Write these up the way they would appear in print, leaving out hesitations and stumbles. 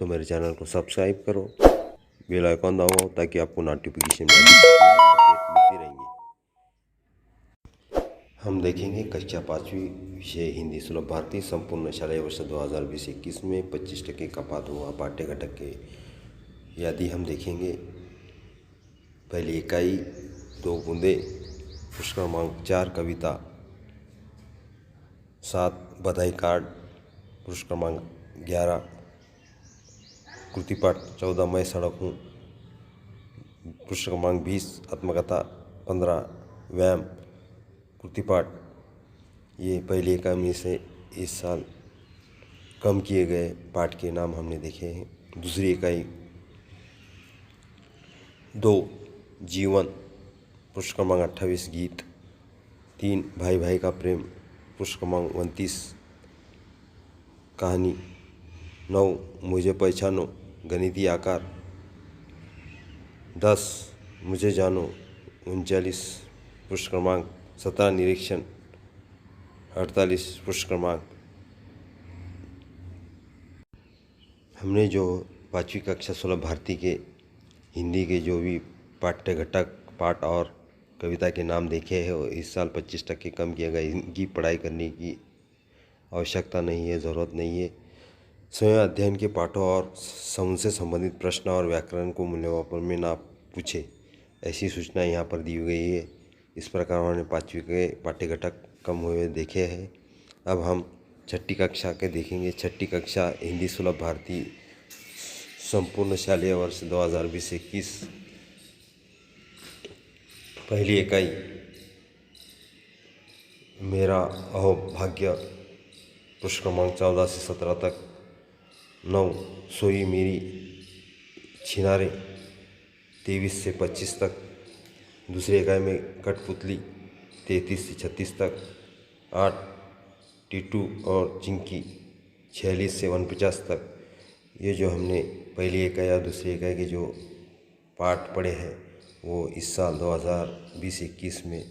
तो मेरे चैनल को सब्सक्राइब करो, बेल आइकॉन दबाओ ताकि आपको नोटिफिकेशन अपडेट मिलती रहेंगी। हम देखेंगे कक्षा 5वीं विषय हिंदी सुलभ भारती संपूर्ण शालेय वर्ष 2020-21 में 25% कपात हुआ पाठ्य घटक के यदि हम देखेंगे। पहली इकाई 2 बूंदे, प्रश्न क्रमांक 4 कविता, 7 बधाई कार्ड, प्रश्न क्रमांक 11 कृतिपाठ, 14 मैं सड़क हूँ, प्रश्न क्रमांक 20 आत्मकथा, 15 व्यायाम, कृतिपाठ। ये पहली इकाई में से इस साल कम किए गए पाठ के नाम हमने देखे हैं। दूसरी इकाई 2 जीवन, प्रश्न क्रमांक 28 गीत, 3 भाई भाई का प्रेम, प्रश्न क्रमांक 29 कहानी, 9 मुझे पहचानो गणितीय आकार, 10 मुझे जानो 39 प्रश्न क्रमांक, 17 निरीक्षण, 48 प्रश्न क्रमांक। हमने जो 5वीं कक्षा सुलभ भारती के हिंदी के जो भी पाठ्य घटक पाठ और कविता के नाम देखे हैं वो इस साल 25% कम किया गया। इनकी पढ़ाई करने की आवश्यकता नहीं है, ज़रूरत नहीं है। स्वयं अध्ययन के पाठों और उनसे संबंधित प्रश्न और व्याकरण को मूल्यमापन में ना पूछे, ऐसी सूचना यहाँ पर दी गई है। इस प्रकार उन्होंने 5वीं के पाठ्य घटक कम हुए देखे हैं। अब हम 6ठी कक्षा के देखेंगे। 6ठी कक्षा हिंदी सुलभ भारती संपूर्ण शालेय वर्ष 2020-21। पहली इकाई मेरा अहोभाग्य, प्रश्न क्रमांक 14 से 17 तक, 9 सोई मेरी छिनारे, 23 से 25 तक। दूसरी इकाई में कठपुतली, 33 से 36 तक, 8 टीटू और चिंकी, 46 से 49 तक। ये जो हमने पहली इकाई और दूसरी इकाई के जो पाठ पढ़े हैं वो इस साल 2020-21 में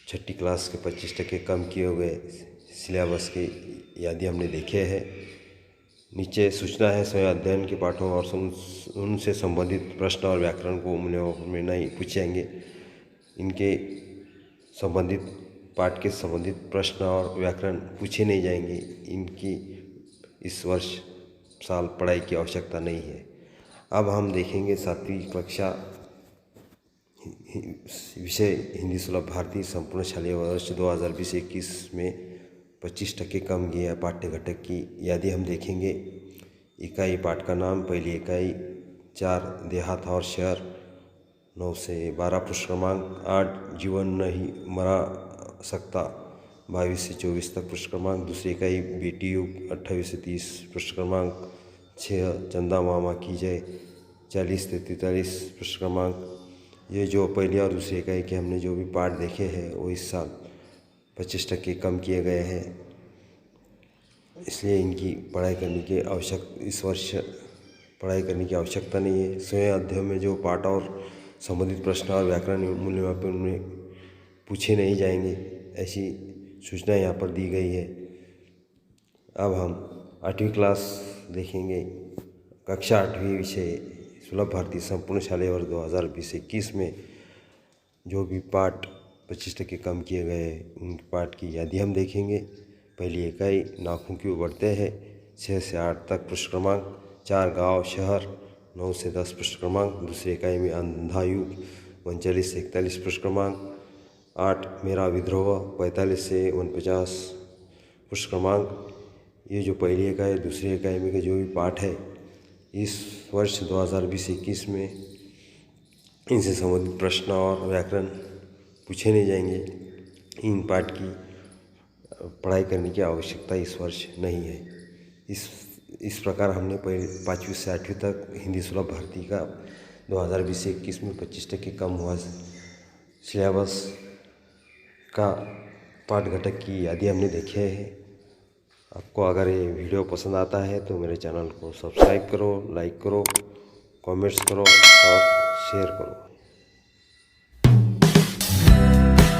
6ठी क्लास के 25% कम किए हुए सिलेबस के यदि हमने देखे हैं। नीचे सूचना है स्वयं अध्ययन के पाठों और उनसे संबंधित प्रश्न और व्याकरण को मूल्यमापन में नहीं पूछेंगे। इनके संबंधित पाठ के संबंधित प्रश्न और व्याकरण पूछे नहीं जाएंगे। इनकी इस वर्ष साल पढ़ाई की आवश्यकता नहीं है। अब हम देखेंगे 7वीं कक्षा विषय हिंदी सुलभ भारती संपूर्ण शालेय वर्ष 2020-21 में 25% कम किया पाठ्य घटक की यदि हम देखेंगे। इकाई पाठ का नाम, पहली इकाई 4 देहात और शहर, 9 से 12 प्रश्न क्रमांक, 8 जीवन नहीं मरा सकता, 22 से 24 तक प्रश्न क्रमांक। दूसरी इकाई बेटी युग, 28 से 30 प्रश्न क्रमांक, 6 चंदा मामा की जय, 40 से 43 प्रश्न क्रमांक। ये जो पहली और दूसरी इकाई के हमने जो भी पाठ देखे हैं वो इस साल 25% कम किए गए हैं, इसलिए इनकी पढ़ाई करने की इस वर्ष पढ़ाई करने की आवश्यकता नहीं है। स्वयं अध्ययन में जो पाठ और संबंधित प्रश्न और व्याकरण मूल्यमापन में पूछे नहीं जाएंगे, ऐसी सूचना यहाँ पर दी गई है। अब हम 8वीं क्लास देखेंगे। कक्षा 8वीं विषय सुलभ भारती संपूर्ण शालेय वर्ष 2020-21 में जो भी पाठ 25% कम किए गए हैं उन पाठ की यदि हम देखेंगे। पहली इकाई नाखून क्यों बढ़ते हैं, 6 से 8 तक प्रश्न क्रमांक, 4 गांव शहर, 9 से 10 प्रश्न क्रमांक। दूसरी इकाई में अंधा युग, 39 से 41 प्रश्न क्रमांक, 8 मेरा विद्रोह, 45 से 49 प्रश्न क्रमांक। ये जो पहली इकाई दूसरी इकाई में के जो भी पाठ है इस वर्ष 2020-21 में इनसे संबंधित प्रश्न और व्याकरण पूछे नहीं जाएंगे। इन पाठ की पढ़ाई करने की आवश्यकता इस वर्ष नहीं है। इस प्रकार हमने 5वीं से 8वीं तक हिंदी सुलभ भारती का 2020-21 में 25% कम हुआ सिलेबस का पाठ घटक की यदि हमने देखे हैं। आपको अगर ये वीडियो पसंद आता है तो मेरे चैनल को सब्सक्राइब करो, लाइक करो, कमेंट्स करो और शेयर करो।